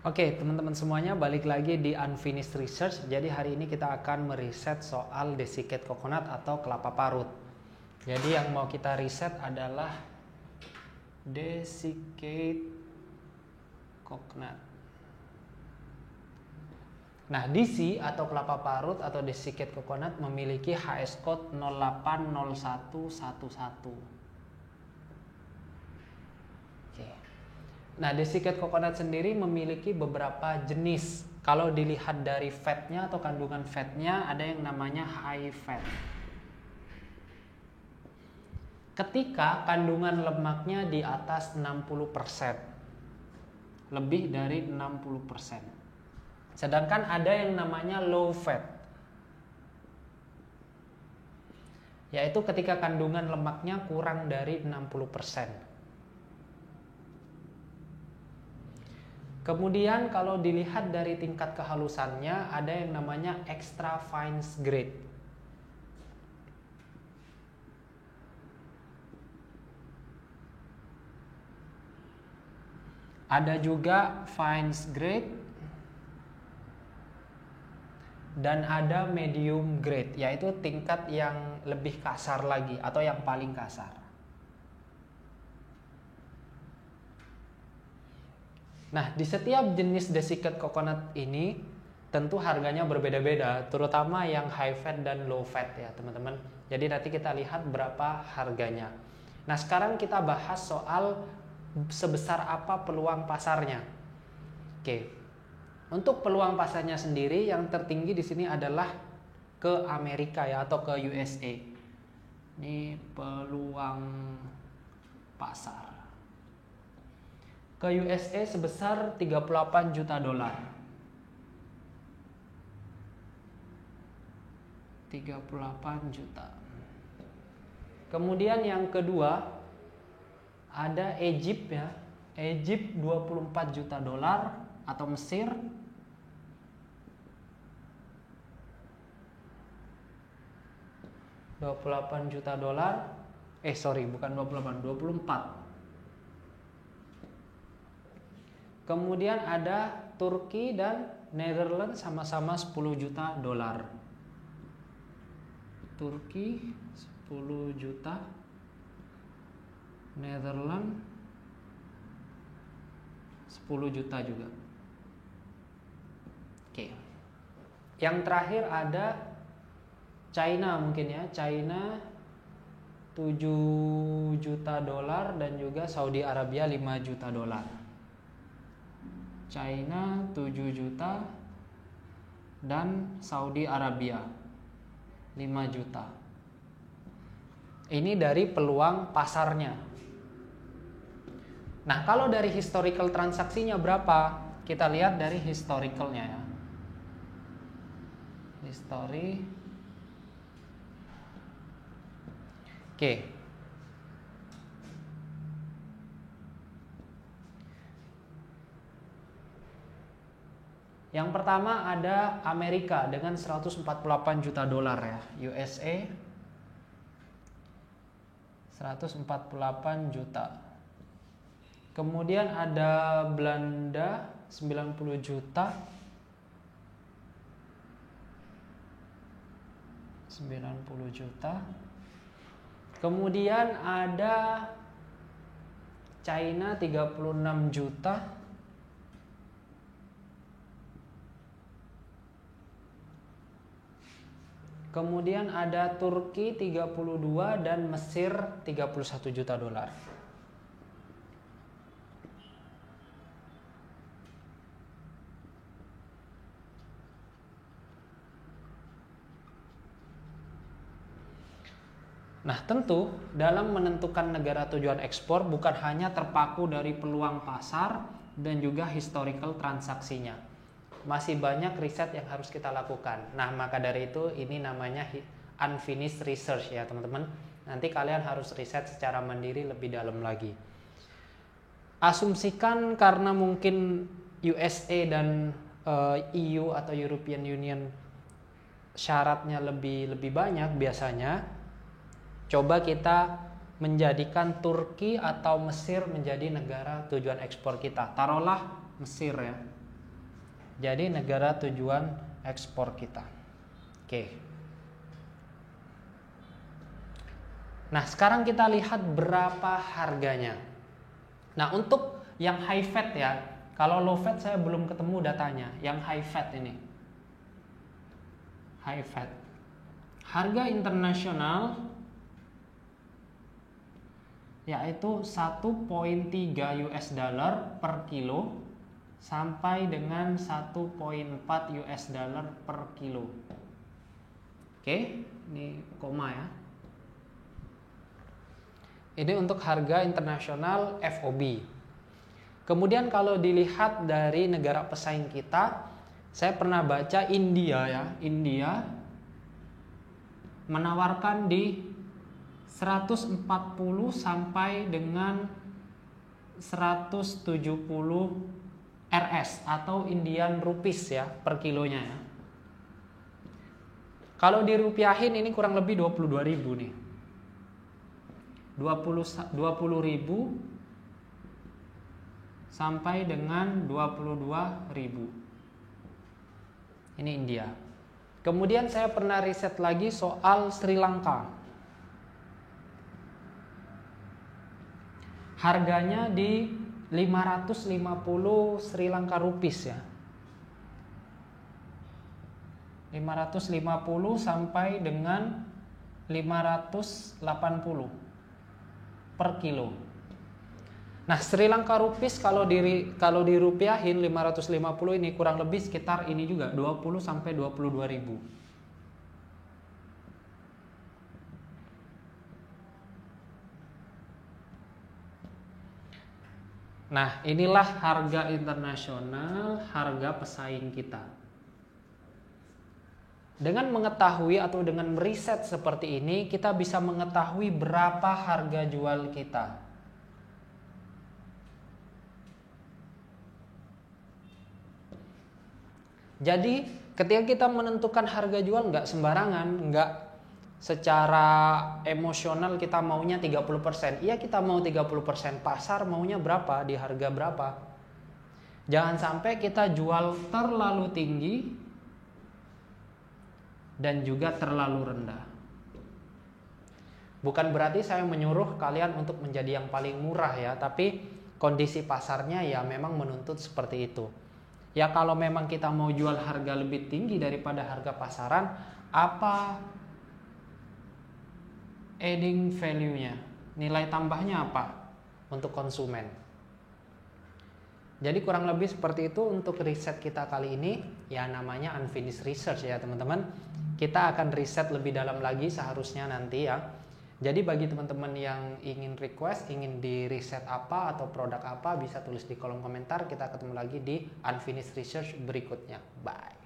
Oke, teman-teman semuanya, balik lagi di Unfinished Research. Jadi hari ini kita akan meriset soal desiccated coconut atau kelapa parut. Jadi yang mau kita riset adalah desiccated coconut. Nah, DC atau kelapa parut atau desiccated coconut memiliki HS code 080111. Nah, desiccated coconut sendiri memiliki beberapa jenis. Kalau dilihat dari fatnya atau kandungan fatnya, ada yang namanya high fat. Ketika kandungan lemaknya di atas 60%, lebih dari 60%. Sedangkan ada yang namanya low fat, yaitu ketika kandungan lemaknya kurang dari 60%. Kemudian kalau dilihat dari tingkat kehalusannya, ada yang namanya extra fine grade. Ada juga fine grade dan ada medium grade, yaitu tingkat yang lebih kasar lagi atau yang paling kasar. Nah, di setiap jenis desiccated coconut ini tentu harganya berbeda-beda, terutama yang high fat dan low fat ya teman-teman. Jadi nanti kita lihat berapa harganya. Nah, sekarang kita bahas soal sebesar apa peluang pasarnya. Oke. Untuk peluang pasarnya sendiri yang tertinggi di sini adalah ke Amerika ya atau ke USA. Ini peluang pasar. Ke USA sebesar 38 juta dolar. 38 juta. Kemudian yang kedua ada Egypt ya. Egypt 24 juta dolar atau Mesir 28 juta dolar. Bukan 28, 24. Kemudian ada Turki dan Netherlands sama-sama 10 juta dolar. Turki 10 juta, Netherlands 10 juta juga. Oke. Yang terakhir ada China mungkin ya. China 7 juta dolar dan juga Saudi Arabia 5 juta dolar. China 7 juta dan Saudi Arabia 5 juta. Ini dari peluang pasarnya. Nah, kalau dari historical transaksinya berapa? Kita lihat dari historicalnya ya. History. Oke. Yang pertama ada Amerika dengan 148 juta dolar ya, USA 148 juta. Kemudian ada Belanda 90 juta. 90 juta. Kemudian ada China 36 juta. Kemudian ada Turki 32 dan Mesir 31 juta dolar. Nah, tentu dalam menentukan negara tujuan ekspor bukan hanya terpaku dari peluang pasar dan juga historical transaksinya. Masih banyak riset yang harus kita lakukan. Nah, maka dari itu ini namanya unfinished research ya teman-teman. Nanti kalian harus riset secara mandiri lebih dalam lagi. Asumsikan karena mungkin USA dan EU atau European Union syaratnya lebih banyak biasanya. Coba kita menjadikan Turki atau Mesir menjadi negara tujuan ekspor kita. Taruhlah Mesir ya. Jadi negara tujuan ekspor kita. Oke. Nah, sekarang kita lihat berapa harganya. Nah, untuk yang high fat ya, kalau low fat saya belum ketemu datanya. Yang high fat ini. High fat. Harga internasional yaitu 1,3 US dollar per kilo sampai dengan 1,4 US dollar per kilo. Oke, ini koma ya. Ini untuk harga internasional FOB. Kemudian kalau dilihat dari negara pesaing kita, saya pernah baca India ya. India menawarkan di 140 sampai dengan 170 RS atau Indian rupees ya per kilonya ya. Kalau dirupiahin ini kurang lebih 22.000 nih. 20.000 sampai dengan 22.000. Ini India. Kemudian saya pernah riset lagi soal Sri Lanka. Harganya di 550 Sri Lanka rupees ya. 550 sampai dengan 580 per kilo. Nah, Sri Lanka rupees kalau dirupiahin 550 ini kurang lebih sekitar ini juga 20 sampai 22.000. Nah, inilah harga internasional, harga pesaing kita. Dengan mengetahui atau dengan meriset seperti ini, kita bisa mengetahui berapa harga jual kita. Jadi, ketika kita menentukan harga jual nggak sembarangan, nggak secara emosional kita maunya 30%. Iya, kita mau 30%, pasar maunya berapa, di harga berapa. Jangan sampai kita jual terlalu tinggi dan juga terlalu rendah. Bukan berarti saya menyuruh kalian untuk menjadi yang paling murah ya, tapi kondisi pasarnya ya memang menuntut seperti itu. Ya kalau memang kita mau jual harga lebih tinggi daripada harga pasaran, apa adding value-nya? Nilai tambahnya apa untuk konsumen? Jadi kurang lebih seperti itu untuk riset kita kali ini. Ya namanya unfinished research ya teman-teman. Kita akan riset lebih dalam lagi seharusnya nanti ya. Jadi bagi teman-teman yang ingin request, ingin di riset apa atau produk apa, bisa tulis di kolom komentar. Kita ketemu lagi di unfinished research berikutnya. Bye.